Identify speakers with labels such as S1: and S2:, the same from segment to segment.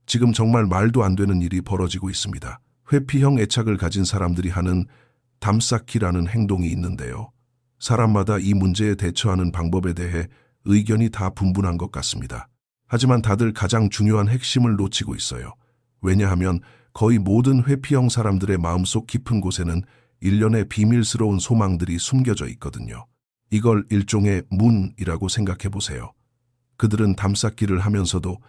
S1: 지금 정말 말도 안 되는 일이 벌어지고 있습니다. 회피형 애착을 가진 사람들이 하는 담쌓기라는 행동이 있는데요. 사람마다 이 문제에 대처하는 방법에 대해 의견이 다 분분한 것 같습니다. 하지만 다들 가장 중요한 핵심을 놓치고 있어요. 왜냐하면 거의 모든 회피형 사람들의 마음속 깊은 곳에는 일련의 비밀스러운 소망들이 숨겨져 있거든요. 이걸 일종의 문이라고 생각해 보세요. 그들은 담쌓기를 하면서도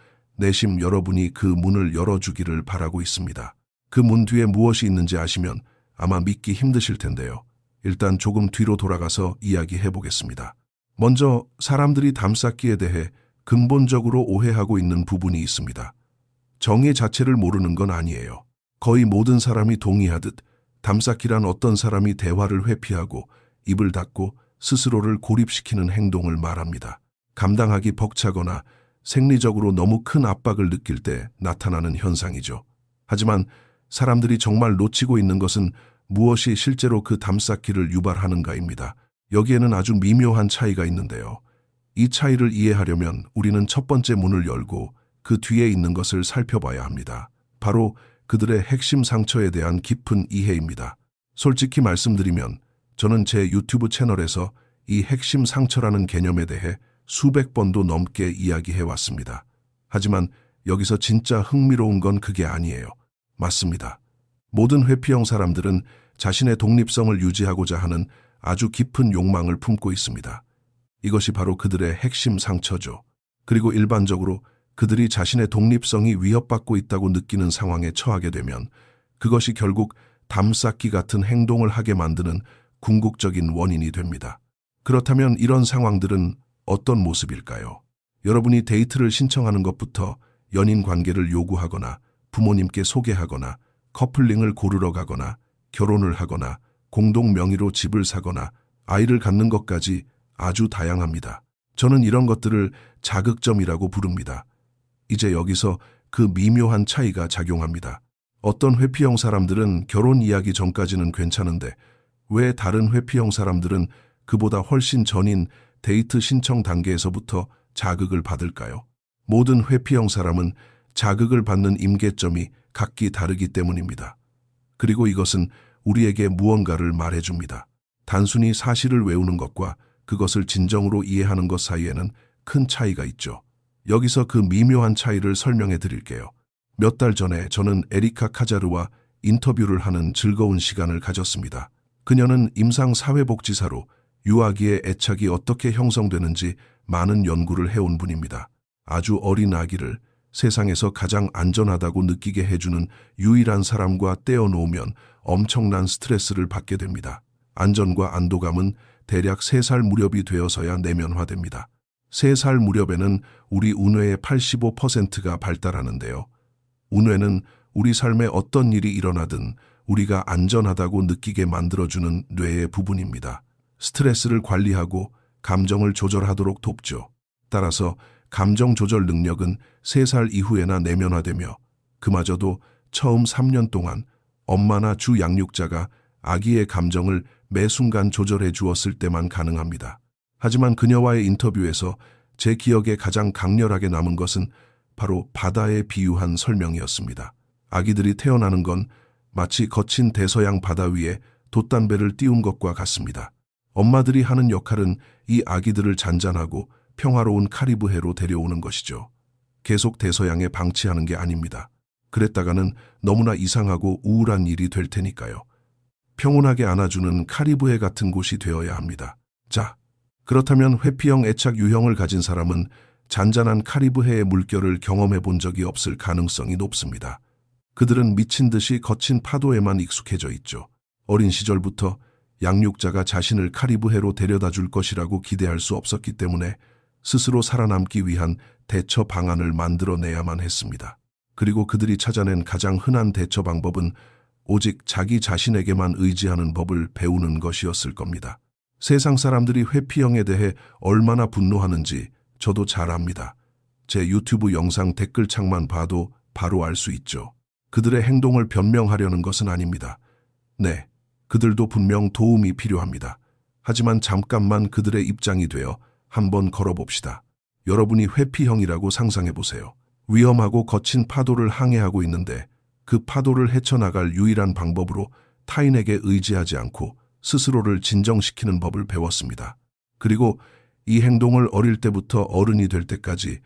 S1: 내심 여러분이 그 문을 열어주기를 바라고 있습니다. 그 문 뒤에 무엇이 있는지 아시면 아마 믿기 힘드실 텐데요. 일단 조금 뒤로 돌아가서 이야기해 보겠습니다. 먼저 사람들이 담쌓기에 대해 근본적으로 오해하고 있는 부분이 있습니다. 정의 자체를 모르는 건 아니에요. 거의 모든 사람이 동의하듯 담쌓기란 어떤 사람이 대화를 회피하고 입을 닫고 스스로를 고립시키는 행동을 말합니다. 감당하기 벅차거나 생리적으로 너무 큰 압박을 느낄 때 나타나는 현상이죠. 하지만 사람들이 정말 놓치고 있는 것은 무엇이 실제로 그 담쌓기를 유발하는가입니다. 여기에는 아주 미묘한 차이가 있는데요. 이 차이를 이해하려면 우리는 첫 번째 문을 열고 그 뒤에 있는 것을 살펴봐야 합니다. 바로 그들의 핵심 상처에 대한 깊은 이해입니다. 솔직히 말씀드리면 저는 제 유튜브 채널에서 이 핵심 상처라는 개념에 대해 수백 번도 넘게 이야기해 왔습니다. 하지만 여기서 진짜 흥미로운 건 그게 아니에요. 맞습니다. 모든 회피형 사람들은 자신의 독립성을 유지하고자 하는 아주 깊은 욕망을 품고 있습니다. 이것이 바로 그들의 핵심 상처죠. 그리고 일반적으로 그들이 자신의 독립성이 위협받고 있다고 느끼는 상황에 처하게 되면 그것이 결국 담쌓기 같은 행동을 하게 만드는 궁극적인 원인이 됩니다. 그렇다면 이런 상황들은 어떤 모습일까요? 여러분이 데이트를 신청하는 것부터 연인 관계를 요구하거나 부모님께 소개하거나 커플링을 고르러 가거나 결혼을 하거나 공동 명의로 집을 사거나 아이를 갖는 것까지 아주 다양합니다. 저는 이런 것들을 자극점이라고 부릅니다. 이제 여기서 그 미묘한 차이가 작용합니다. 어떤 회피형 사람들은 결혼 이야기 전까지는 괜찮은데 왜 다른 회피형 사람들은 그보다 훨씬 전인 데이트 신청 단계에서부터 자극을 받을까요? 모든 회피형 사람은 자극을 받는 임계점이 각기 다르기 때문입니다. 그리고 이것은 우리에게 무언가를 말해줍니다. 단순히 사실을 외우는 것과 그것을 진정으로 이해하는 것 사이에는 큰 차이가 있죠. 여기서 그 미묘한 차이를 설명해 드릴게요. 몇 달 전에 저는 에리카 카자르와 인터뷰를 하는 즐거운 시간을 가졌습니다. 그녀는 임상사회복지사로 유아기의 애착이 어떻게 형성되는지 많은 연구를 해온 분입니다. 아주 어린 아기를 세상에서 가장 안전하다고 느끼게 해주는 유일한 사람과 떼어놓으면 엄청난 스트레스를 받게 됩니다. 안전과 안도감은 대략 3살 무렵이 되어서야 내면화됩니다. 3살 무렵에는 우리 운회의 85%가 발달하는데요. 운회는 우리 삶에 어떤 일이 일어나든 우리가 안전하다고 느끼게 만들어주는 뇌의 부분입니다. 스트레스를 관리하고 감정을 조절하도록 돕죠. 따라서 감정 조절 능력은 3살 이후에나 내면화되며 그마저도 처음 3년 동안 엄마나 주 양육자가 아기의 감정을 매 순간 조절해 주었을 때만 가능합니다. 하지만 그녀와의 인터뷰에서 제 기억에 가장 강렬하게 남은 것은 바로 바다에 비유한 설명이었습니다. 아기들이 태어나는 건 마치 거친 대서양 바다 위에 돛담배를 띄운 것과 같습니다. 엄마들이 하는 역할은 이 아기들을 잔잔하고 평화로운 카리브해로 데려오는 것이죠. 계속 대서양에 방치하는 게 아닙니다. 그랬다가는 너무나 이상하고 우울한 일이 될 테니까요. 평온하게 안아주는 카리브해 같은 곳이 되어야 합니다. 자, 그렇다면 회피형 애착 유형을 가진 사람은 잔잔한 카리브해의 물결을 경험해 본 적이 없을 가능성이 높습니다. 그들은 미친 듯이 거친 파도에만 익숙해져 있죠. 어린 시절부터 양육자가 자신을 카리브해로 데려다 줄 것이라고 기대할 수 없었기 때문에 스스로 살아남기 위한 대처 방안을 만들어내야만 했습니다. 그리고 그들이 찾아낸 가장 흔한 대처 방법은 오직 자기 자신에게만 의지하는 법을 배우는 것이었을 겁니다. 세상 사람들이 회피형에 대해 얼마나 분노하는지 저도 잘 압니다. 제 유튜브 영상 댓글창만 봐도 바로 알 수 있죠. 그들의 행동을 변명하려는 것은 아닙니다. 네, 그들도 분명 도움이 필요합니다. 하지만 잠깐만 그들의 입장이 되어 한번 걸어봅시다. 여러분이 회피형이라고 상상해 보세요. 위험하고 거친 파도를 항해하고 있는데 그 파도를 헤쳐나갈 유일한 방법으로 타인에게 의지하지 않고 스스로를 진정시키는 법을 배웠습니다. 그리고 이 행동을 어릴 때부터 어른이 될 때까지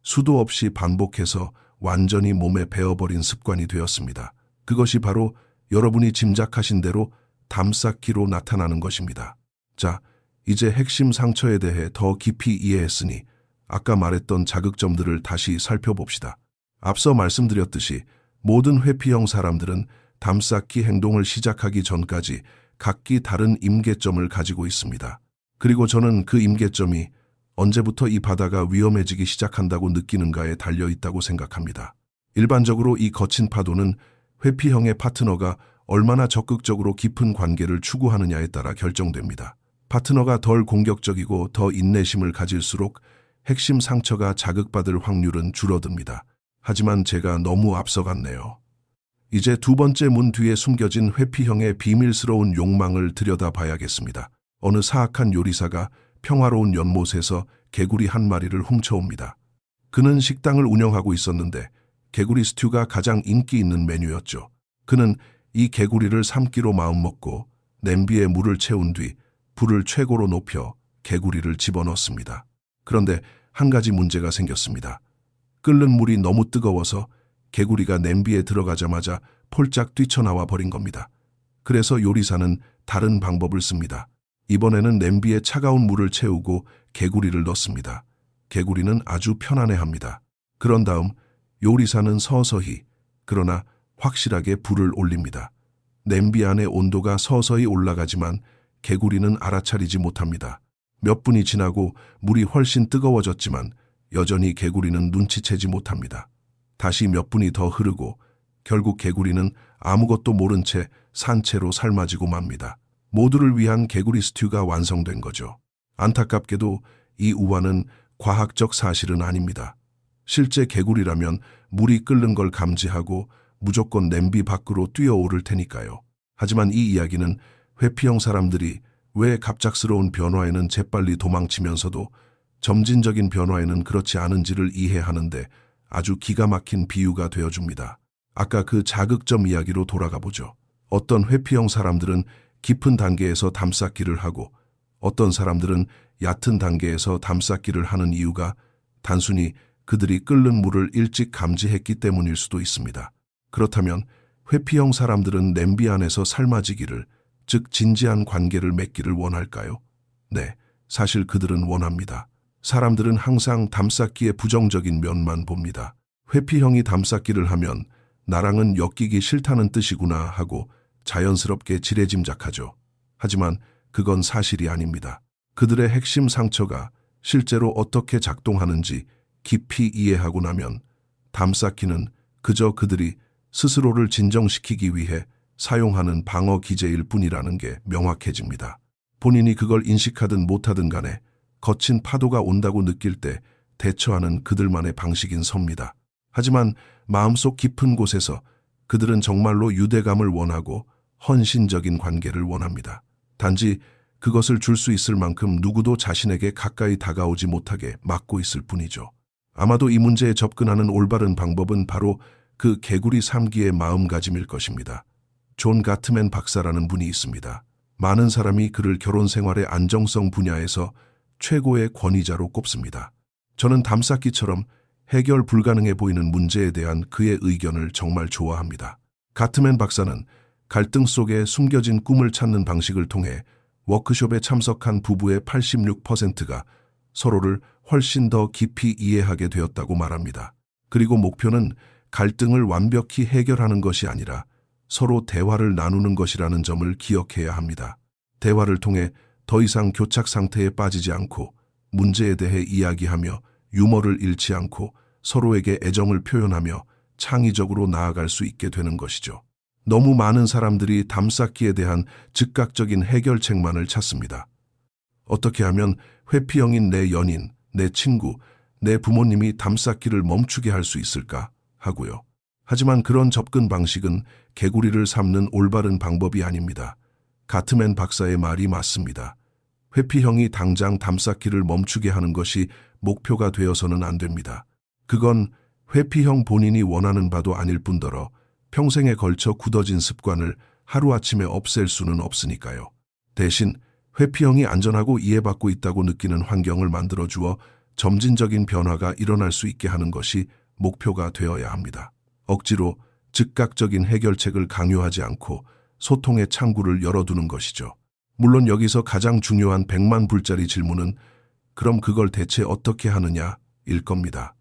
S1: 수도 없이 반복해서 완전히 몸에 배어버린 습관이 되었습니다. 그것이 바로 여러분이 짐작하신 대로 담쌓기로 나타나는 것입니다. 자, 이제 핵심 상처에 대해 더 깊이 이해했으니 아까 말했던 자극점들을 다시 살펴봅시다. 앞서 말씀드렸듯이 모든 회피형 사람들은 담쌓기 행동을 시작하기 전까지 각기 다른 임계점을 가지고 있습니다. 그리고 저는 그 임계점이 언제부터 이 바다가 위험해지기 시작한다고 느끼는가에 달려 있다고 생각합니다. 일반적으로 이 거친 파도는 회피형의 파트너가 얼마나 적극적으로 깊은 관계를 추구하느냐에 따라 결정됩니다. 파트너가 덜 공격적이고 더 인내심을 가질수록 핵심 상처가 자극받을 확률은 줄어듭니다. 하지만 제가 너무 앞서갔네요. 이제 두 번째 문 뒤에 숨겨진 회피형의 비밀스러운 욕망을 들여다봐야겠습니다. 어느 사악한 요리사가 평화로운 연못에서 개구리 한 마리를 훔쳐옵니다. 그는 식당을 운영하고 있었는데 개구리 스튜가 가장 인기 있는 메뉴였죠. 그는 이 개구리를 삶기로 마음먹고 냄비에 물을 채운 뒤 불을 최고로 높여 개구리를 집어넣습니다. 그런데 한 가지 문제가 생겼습니다. 끓는 물이 너무 뜨거워서 개구리가 냄비에 들어가자마자 폴짝 뛰쳐나와 버린 겁니다. 그래서 요리사는 다른 방법을 씁니다. 이번에는 냄비에 차가운 물을 채우고 개구리를 넣습니다. 개구리는 아주 편안해합니다. 그런 다음 요리사는 서서히 그러나 확실하게 불을 올립니다. 냄비 안의 온도가 서서히 올라가지만 개구리는 알아차리지 못합니다. 몇 분이 지나고 물이 훨씬 뜨거워졌지만 여전히 개구리는 눈치채지 못합니다. 다시 몇 분이 더 흐르고 결국 개구리는 아무것도 모른 채 산채로 삶아지고 맙니다. 모두를 위한 개구리 스튜가 완성된 거죠. 안타깝게도 이 우화는 과학적 사실은 아닙니다. 실제 개구리라면 물이 끓는 걸 감지하고 무조건 냄비 밖으로 뛰어오를 테니까요. 하지만 이 이야기는 회피형 사람들이 왜 갑작스러운 변화에는 재빨리 도망치면서도 점진적인 변화에는 그렇지 않은지를 이해하는데 아주 기가 막힌 비유가 되어줍니다. 아까 그 자극점 이야기로 돌아가 보죠. 어떤 회피형 사람들은 깊은 단계에서 담쌓기를 하고 어떤 사람들은 얕은 단계에서 담쌓기를 하는 이유가 단순히 그들이 끓는 물을 일찍 감지했기 때문일 수도 있습니다. 그렇다면 회피형 사람들은 냄비 안에서 삶아지기를, 즉 진지한 관계를 맺기를 원할까요? 네, 사실 그들은 원합니다. 사람들은 항상 담쌓기의 부정적인 면만 봅니다. 회피형이 담쌓기를 하면 나랑은 엮이기 싫다는 뜻이구나 하고 자연스럽게 지레짐작하죠. 하지만 그건 사실이 아닙니다. 그들의 핵심 상처가 실제로 어떻게 작동하는지 깊이 이해하고 나면 담쌓기는 그저 그들이 스스로를 진정시키기 위해 사용하는 방어 기제일 뿐이라는 게 명확해집니다. 본인이 그걸 인식하든 못하든 간에 거친 파도가 온다고 느낄 때 대처하는 그들만의 방식인 섭니다. 하지만 마음속 깊은 곳에서 그들은 정말로 유대감을 원하고 헌신적인 관계를 원합니다. 단지 그것을 줄 수 있을 만큼 누구도 자신에게 가까이 다가오지 못하게 막고 있을 뿐이죠. 아마도 이 문제에 접근하는 올바른 방법은 바로 그 개구리 삶기의 마음가짐일 것입니다. 존 가트맨 박사라는 분이 있습니다. 많은 사람이 그를 결혼 생활의 안정성 분야에서 최고의 권위자로 꼽습니다. 저는 담쌓기처럼 해결 불가능해 보이는 문제에 대한 그의 의견을 정말 좋아합니다. 가트맨 박사는 갈등 속에 숨겨진 꿈을 찾는 방식을 통해 워크숍에 참석한 부부의 86%가 서로를 훨씬 더 깊이 이해하게 되었다고 말합니다. 그리고 목표는 갈등을 완벽히 해결하는 것이 아니라 서로 대화를 나누는 것이라는 점을 기억해야 합니다. 대화를 통해 더 이상 교착 상태에 빠지지 않고 문제에 대해 이야기하며 유머를 잃지 않고 서로에게 애정을 표현하며 창의적으로 나아갈 수 있게 되는 것이죠. 너무 많은 사람들이 담쌓기에 대한 즉각적인 해결책만을 찾습니다. 어떻게 하면 회피형인 내 연인, 내 친구, 내 부모님이 담쌓기를 멈추게 할 수 있을까 하고요. 하지만 그런 접근 방식은 개구리를 삶는 올바른 방법이 아닙니다. 가트맨 박사의 말이 맞습니다. 회피형이 당장 담쌓기를 멈추게 하는 것이 목표가 되어서는 안 됩니다. 그건 회피형 본인이 원하는 바도 아닐 뿐더러 평생에 걸쳐 굳어진 습관을 하루아침에 없앨 수는 없으니까요. 대신 회피형이 안전하고 이해받고 있다고 느끼는 환경을 만들어주어 점진적인 변화가 일어날 수 있게 하는 것이 목표가 되어야 합니다. 억지로 즉각적인 해결책을 강요하지 않고 소통의 창구를 열어두는 것이죠. 물론 여기서 가장 중요한 100만 불짜리 질문은 그럼 그걸 대체 어떻게 하느냐일 겁니다.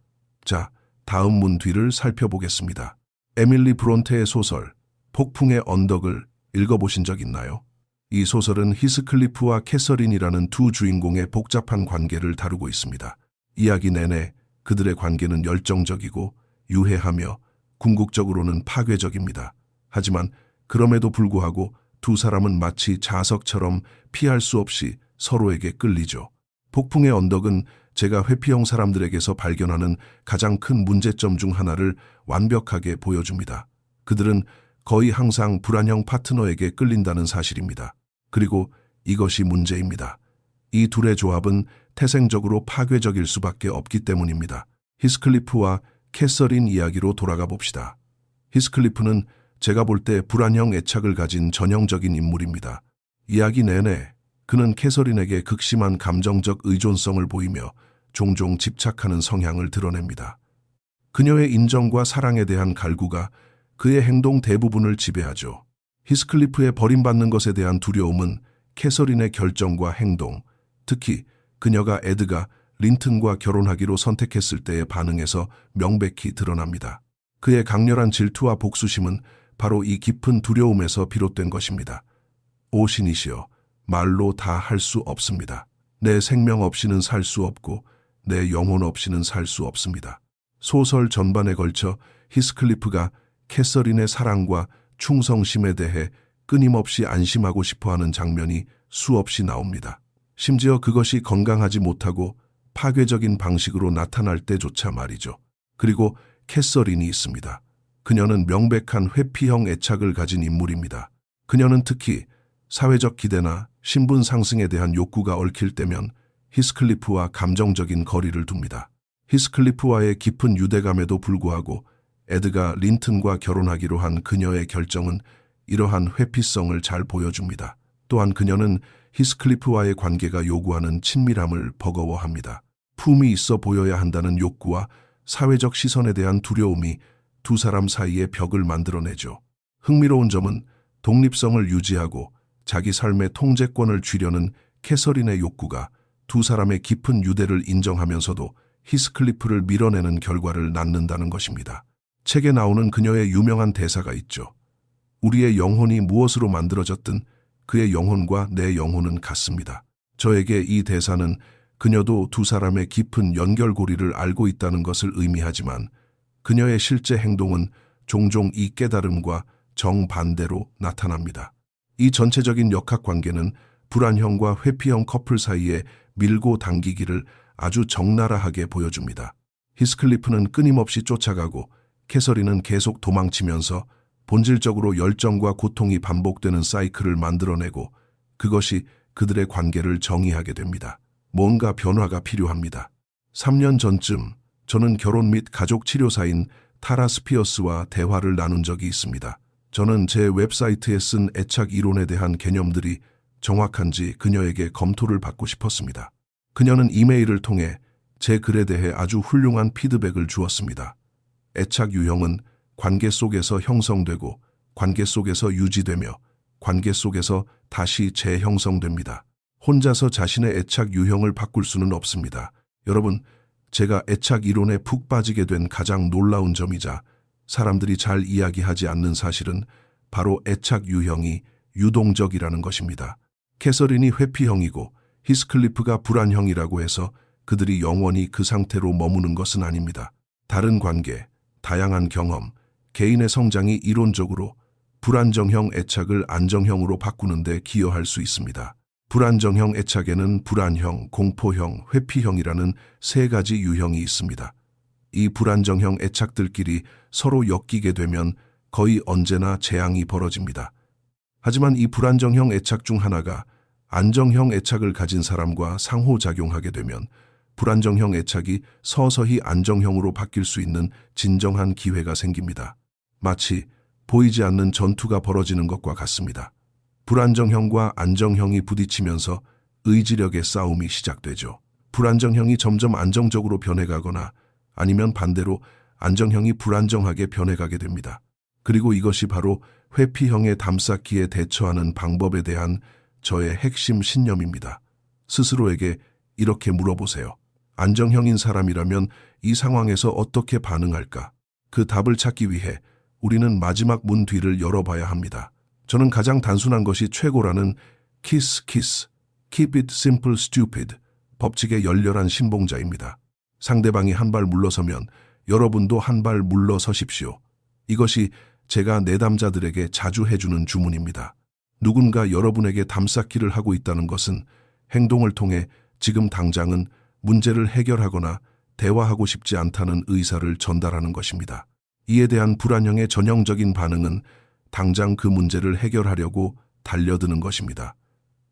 S1: 자, 다음 문 뒤를 살펴보겠습니다. 에밀리 브론테의 소설 폭풍의 언덕을 읽어보신 적 있나요? 이 소설은 히스클리프와 캐서린이라는 두 주인공의 복잡한 관계를 다루고 있습니다. 이야기 내내 그들의 관계는 열정적이고 유해하며 궁극적으로는 파괴적입니다. 하지만 그럼에도 불구하고 두 사람은 마치 자석처럼 피할 수 없이 서로에게 끌리죠. 폭풍의 언덕은 제가 회피형 사람들에게서 발견하는 가장 큰 문제점 중 하나를 완벽하게 보여줍니다. 그들은 거의 항상 불안형 파트너에게 끌린다는 사실입니다. 그리고 이것이 문제입니다. 이 둘의 조합은 태생적으로 파괴적일 수밖에 없기 때문입니다. 히스클리프와 캐서린 이야기로 돌아가 봅시다. 히스클리프는 제가 볼 때 불안형 애착을 가진 전형적인 인물입니다. 이야기 내내 그는 캐서린에게 극심한 감정적 의존성을 보이며 종종 집착하는 성향을 드러냅니다. 그녀의 인정과 사랑에 대한 갈구가 그의 행동 대부분을 지배하죠. 히스클리프의 버림받는 것에 대한 두려움은 캐서린의 결정과 행동, 특히 그녀가 에드가 린튼과 결혼하기로 선택했을 때의 반응에서 명백히 드러납니다. 그의 강렬한 질투와 복수심은 바로 이 깊은 두려움에서 비롯된 것입니다. 오 신이시여, 말로 다 할 수 없습니다. 내 생명 없이는 살 수 없고 내 영혼 없이는 살 수 없습니다. 소설 전반에 걸쳐 히스클리프가 캐서린의 사랑과 충성심에 대해 끊임없이 안심하고 싶어하는 장면이 수없이 나옵니다. 심지어 그것이 건강하지 못하고 파괴적인 방식으로 나타날 때조차 말이죠. 그리고 캐서린이 있습니다. 그녀는 명백한 회피형 애착을 가진 인물입니다. 그녀는 특히 사회적 기대나 신분 상승에 대한 욕구가 얽힐 때면 히스클리프와 감정적인 거리를 둡니다. 히스클리프와의 깊은 유대감에도 불구하고 에드가 린튼과 결혼하기로 한 그녀의 결정은 이러한 회피성을 잘 보여줍니다. 또한 그녀는 히스클리프와의 관계가 요구하는 친밀함을 버거워합니다. 품이 있어 보여야 한다는 욕구와 사회적 시선에 대한 두려움이 두 사람 사이의 벽을 만들어내죠. 흥미로운 점은 독립성을 유지하고 자기 삶의 통제권을 쥐려는 캐서린의 욕구가 두 사람의 깊은 유대를 인정하면서도 히스클리프를 밀어내는 결과를 낳는다는 것입니다. 책에 나오는 그녀의 유명한 대사가 있죠. 우리의 영혼이 무엇으로 만들어졌든 그의 영혼과 내 영혼은 같습니다. 저에게 이 대사는 그녀도 두 사람의 깊은 연결고리를 알고 있다는 것을 의미하지만 그녀의 실제 행동은 종종 이 깨달음과 정반대로 나타납니다. 이 전체적인 역학관계는 불안형과 회피형 커플 사이에 밀고 당기기를 아주 적나라하게 보여줍니다. 히스클리프는 끊임없이 쫓아가고 캐서린은 계속 도망치면서 본질적으로 열정과 고통이 반복되는 사이클을 만들어내고 그것이 그들의 관계를 정의하게 됩니다. 뭔가 변화가 필요합니다. 3년 전쯤 저는 결혼 및 가족 치료사인 타라 스피어스와 대화를 나눈 적이 있습니다. 저는 제 웹사이트에 쓴 애착 이론에 대한 개념들이 정확한지 그녀에게 검토를 받고 싶었습니다. 그녀는 이메일을 통해 제 글에 대해 아주 훌륭한 피드백을 주었습니다. 애착 유형은 관계 속에서 형성되고 관계 속에서 유지되며 관계 속에서 다시 재형성됩니다. 혼자서 자신의 애착 유형을 바꿀 수는 없습니다. 여러분, 제가 애착 이론에 푹 빠지게 된 가장 놀라운 점이자 사람들이 잘 이야기하지 않는 사실은 바로 애착 유형이 유동적이라는 것입니다. 캐서린이 회피형이고 히스클리프가 불안형이라고 해서 그들이 영원히 그 상태로 머무는 것은 아닙니다. 다른 관계, 다양한 경험, 개인의 성장이 이론적으로 불안정형 애착을 안정형으로 바꾸는 데 기여할 수 있습니다. 불안정형 애착에는 불안형, 공포형, 회피형이라는 세 가지 유형이 있습니다. 이 불안정형 애착들끼리 서로 엮이게 되면 거의 언제나 재앙이 벌어집니다. 하지만 이 불안정형 애착 중 하나가 안정형 애착을 가진 사람과 상호작용하게 되면 불안정형 애착이 서서히 안정형으로 바뀔 수 있는 진정한 기회가 생깁니다. 마치 보이지 않는 전투가 벌어지는 것과 같습니다. 불안정형과 안정형이 부딪히면서 의지력의 싸움이 시작되죠. 불안정형이 점점 안정적으로 변해가거나 아니면 반대로 안정형이 불안정하게 변해가게 됩니다. 그리고 이것이 바로 회피형의 담쌓기에 대처하는 방법에 대한 저의 핵심 신념입니다. 스스로에게 이렇게 물어보세요. 안정형인 사람이라면 이 상황에서 어떻게 반응할까? 그 답을 찾기 위해 우리는 마지막 문 뒤를 열어봐야 합니다. 저는 가장 단순한 것이 최고라는 KISS, Keep it simple, stupid 법칙의 열렬한 신봉자입니다. 상대방이 한 발 물러서면 여러분도 한 발 물러서십시오. 이것이 제가 내담자들에게 자주 해주는 주문입니다. 누군가 여러분에게 담쌓기를 하고 있다는 것은 행동을 통해 지금 당장은 문제를 해결하거나 대화하고 싶지 않다는 의사를 전달하는 것입니다. 이에 대한 불안형의 전형적인 반응은 당장 그 문제를 해결하려고 달려드는 것입니다.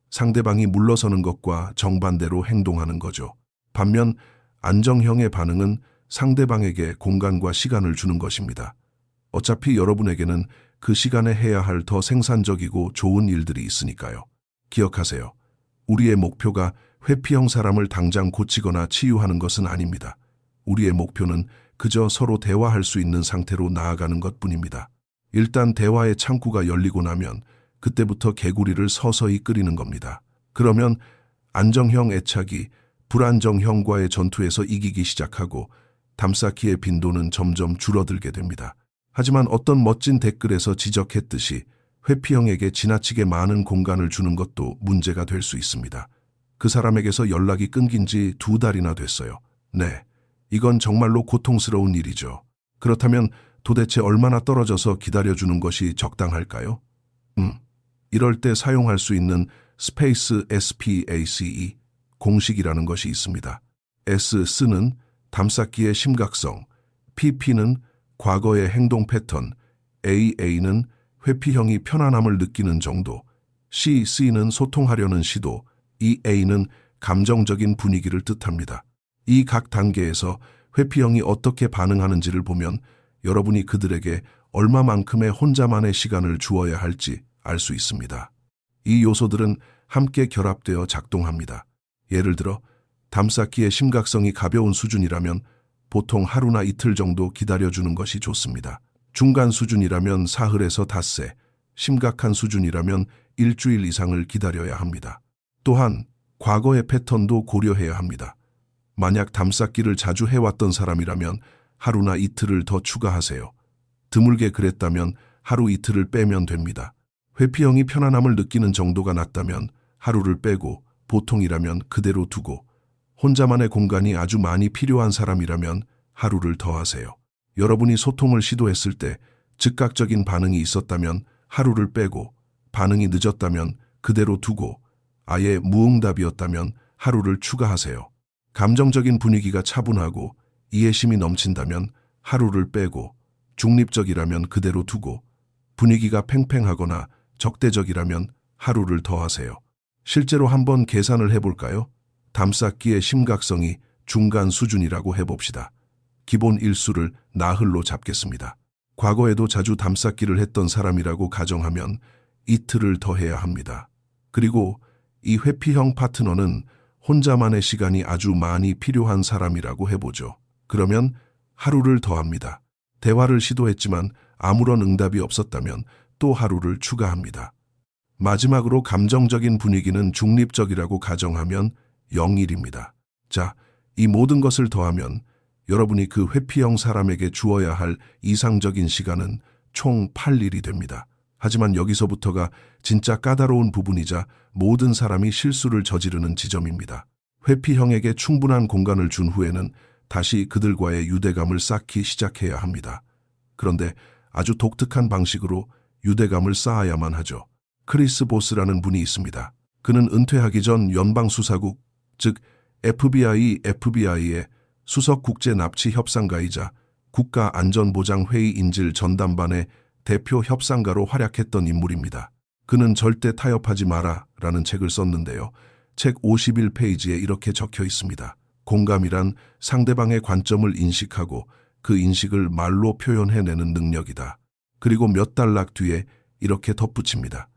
S1: 상대방이 물러서는 것과 정반대로 행동하는 거죠. 반면 안정형의 반응은 상대방에게 공간과 시간을 주는 것입니다. 어차피 여러분에게는 그 시간에 해야 할 더 생산적이고 좋은 일들이 있으니까요. 기억하세요. 우리의 목표가 회피형 사람을 당장 고치거나 치유하는 것은 아닙니다. 우리의 목표는 그저 서로 대화할 수 있는 상태로 나아가는 것뿐입니다. 일단 대화의 창구가 열리고 나면 그때부터 개구리를 서서히 끓이는 겁니다. 그러면 안정형 애착이 불안정형과의 전투에서 이기기 시작하고 담쌓기의 빈도는 점점 줄어들게 됩니다. 하지만 어떤 멋진 댓글에서 지적했듯이 회피형에게 지나치게 많은 공간을 주는 것도 문제가 될 수 있습니다. 그 사람에게서 연락이 끊긴 지 2달이나 됐어요. 네, 이건 정말로 고통스러운 일이죠. 그렇다면 도대체 얼마나 떨어져서 기다려주는 것이 적당할까요? 이럴 때 사용할 수 있는 SPACE 공식이라는 것이 있습니다. S는 담쌓기의 심각성, PP는 과거의 행동 패턴, AA는 회피형이 편안함을 느끼는 정도, C는 소통하려는 시도, EA는 감정적인 분위기를 뜻합니다. 이 각 단계에서 회피형이 어떻게 반응하는지를 보면 여러분이 그들에게 얼마만큼의 혼자만의 시간을 주어야 할지 알 수 있습니다. 이 요소들은 함께 결합되어 작동합니다. 예를 들어 담쌓기의 심각성이 가벼운 수준이라면 보통 하루나 이틀 정도 기다려주는 것이 좋습니다. 중간 수준이라면 사흘에서 닷새, 심각한 수준이라면 일주일 이상을 기다려야 합니다. 또한 과거의 패턴도 고려해야 합니다. 만약 담쌓기를 자주 해왔던 사람이라면 하루나 이틀을 더 추가하세요. 드물게 그랬다면 하루 이틀을 빼면 됩니다. 회피형이 편안함을 느끼는 정도가 낮다면 하루를 빼고 보통이라면 그대로 두고 혼자만의 공간이 아주 많이 필요한 사람이라면 하루를 더 하세요. 여러분이 소통을 시도했을 때 즉각적인 반응이 있었다면 하루를 빼고 반응이 늦었다면 그대로 두고 아예 무응답이었다면 하루를 추가하세요. 감정적인 분위기가 차분하고 이해심이 넘친다면 하루를 빼고 중립적이라면 그대로 두고 분위기가 팽팽하거나 적대적이라면 하루를 더 하세요. 실제로 한번 계산을 해볼까요? 담쌓기의 심각성이 중간 수준이라고 해봅시다. 기본 일수를 나흘로 잡겠습니다. 과거에도 자주 담쌓기를 했던 사람이라고 가정하면 이틀을 더 해야 합니다. 그리고 이 회피형 파트너는 혼자만의 시간이 아주 많이 필요한 사람이라고 해보죠. 그러면 하루를 더 합니다. 대화를 시도했지만 아무런 응답이 없었다면 또 하루를 추가합니다. 마지막으로 감정적인 분위기는 중립적이라고 가정하면 0일입니다. 자, 이 모든 것을 더하면 여러분이 그 회피형 사람에게 주어야 할 이상적인 시간은 총 8일이 됩니다. 하지만 여기서부터가 진짜 까다로운 부분이자 모든 사람이 실수를 저지르는 지점입니다. 회피형에게 충분한 공간을 준 후에는 다시 그들과의 유대감을 쌓기 시작해야 합니다. 그런데 아주 독특한 방식으로 유대감을 쌓아야만 하죠. 크리스 보스라는 분이 있습니다. 그는 은퇴하기 전 연방수사국, 즉 FBI의 수석국제납치협상가이자 국가안전보장회의 인질 전담반의 대표 협상가로 활약했던 인물입니다. 그는 절대 타협하지 마라 라는 책을 썼는데요. 책 51페이지에 이렇게 적혀 있습니다. 공감이란 상대방의 관점을 인식하고 그 인식을 말로 표현해내는 능력이다. 그리고 몇 단락 뒤에 이렇게 덧붙입니다.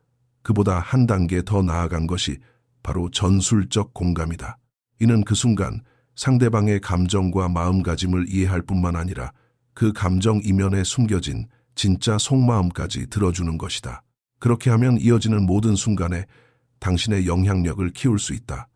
S1: 그보다 한 단계 더 나아간 것이 바로 전술적 공감이다. 이는 그 순간 상대방의 감정과 마음가짐을 이해할 뿐만 아니라 그 감정 이면에 숨겨진 진짜 속마음까지 들어주는 것이다. 그렇게 하면 이어지는 모든 순간에 당신의 영향력을 키울 수 있다.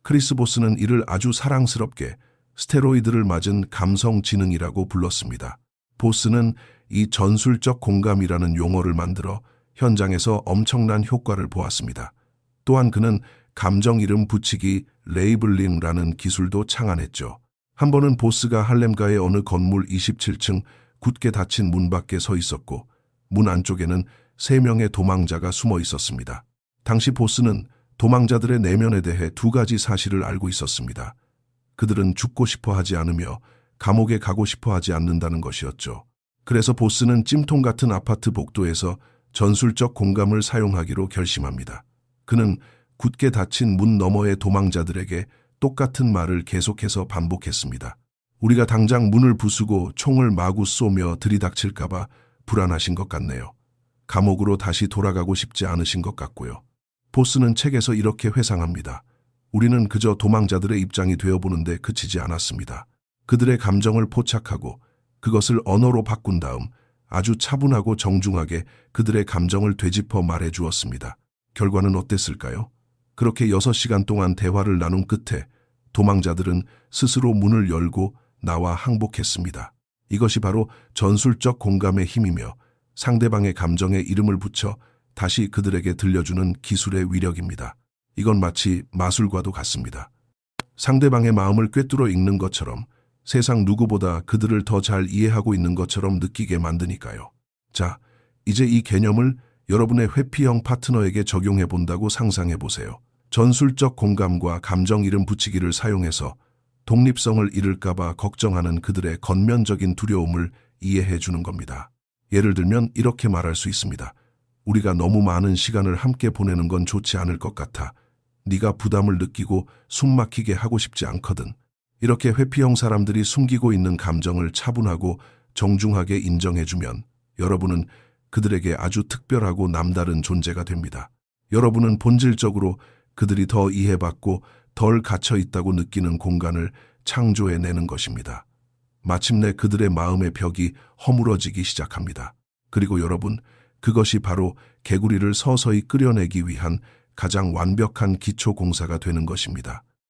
S1: 크리스 보스는 이를 아주 사랑스럽게 스테로이드를 맞은 감성지능이라고 불렀습니다. 보스는 이 전술적 공감이라는 용어를 만들어 현장에서 엄청난 효과를 보았습니다. 또한 그는 감정 이름 붙이기 레이블링이라는 기술도 창안했죠. 한 번은 보스가 할렘가의 어느 건물 27층 굳게 닫힌 문 밖에 서 있었고 문 안쪽에는 3명의 도망자가 숨어 있었습니다. 당시 보스는 도망자들의 내면에 대해 2가지 사실을 알고 있었습니다. 그들은 죽고 싶어 하지 않으며 감옥에 가고 싶어 하지 않는다는 것이었죠. 그래서 보스는 찜통 같은 아파트 복도에서 전술적 공감을 사용하기로 결심합니다. 그는 굳게 닫힌 문 너머의 도망자들에게 똑같은 말을 계속해서 반복했습니다. 우리가 당장 문을 부수고 총을 마구 쏘며 들이닥칠까봐 불안하신 것 같네요. 감옥으로 다시 돌아가고 싶지 않으신 것 같고요. 보스는 책에서 이렇게 회상합니다. 우리는 그저 도망자들의 입장이 되어보는데 그치지 않았습니다. 그들의 감정을 포착하고 그것을 언어로 바꾼 다음 아주 차분하고 정중하게 그들의 감정을 되짚어 말해 주었습니다. 결과는 어땠을까요? 그렇게 6시간 동안 대화를 나눈 끝에 도망자들은 스스로 문을 열고 나와 항복했습니다. 이것이 바로 전술적 공감의 힘이며 상대방의 감정에 이름을 붙여 다시 그들에게 들려주는 기술의 위력입니다. 이건 마치 마술과도 같습니다. 상대방의 마음을 꿰뚫어 읽는 것처럼 세상 누구보다 그들을 더 잘 이해하고 있는 것처럼 느끼게 만드니까요. 자, 이제 이 개념을 여러분의 회피형 파트너에게 적용해 본다고 상상해 보세요. 전술적 공감과 감정 이름 붙이기를 사용해서 독립성을 잃을까봐 걱정하는 그들의 겉면적인 두려움을 이해해 주는 겁니다. 예를 들면 이렇게 말할 수 있습니다. 우리가 너무 많은 시간을 함께 보내는 건 좋지 않을 것 같아. 네가 부담을 느끼고 숨 막히게 하고 싶지 않거든. 이렇게 회피형 사람들이 숨기고 있는 감정을 차분하고 정중하게 인정해주면 여러분은 그들에게 아주 특별하고 남다른 존재가 됩니다. 여러분은 본질적으로 그들이 더 이해받고 덜 갇혀 있다고 느끼는 공간을 창조해내는 것입니다. 마침내 그들의 마음의 벽이 허물어지기 시작합니다. 그리고 여러분, 그것이 바로 개구리를 서서히 끓여내기 위한 가장 완벽한 기초 공사가 되는 것입니다.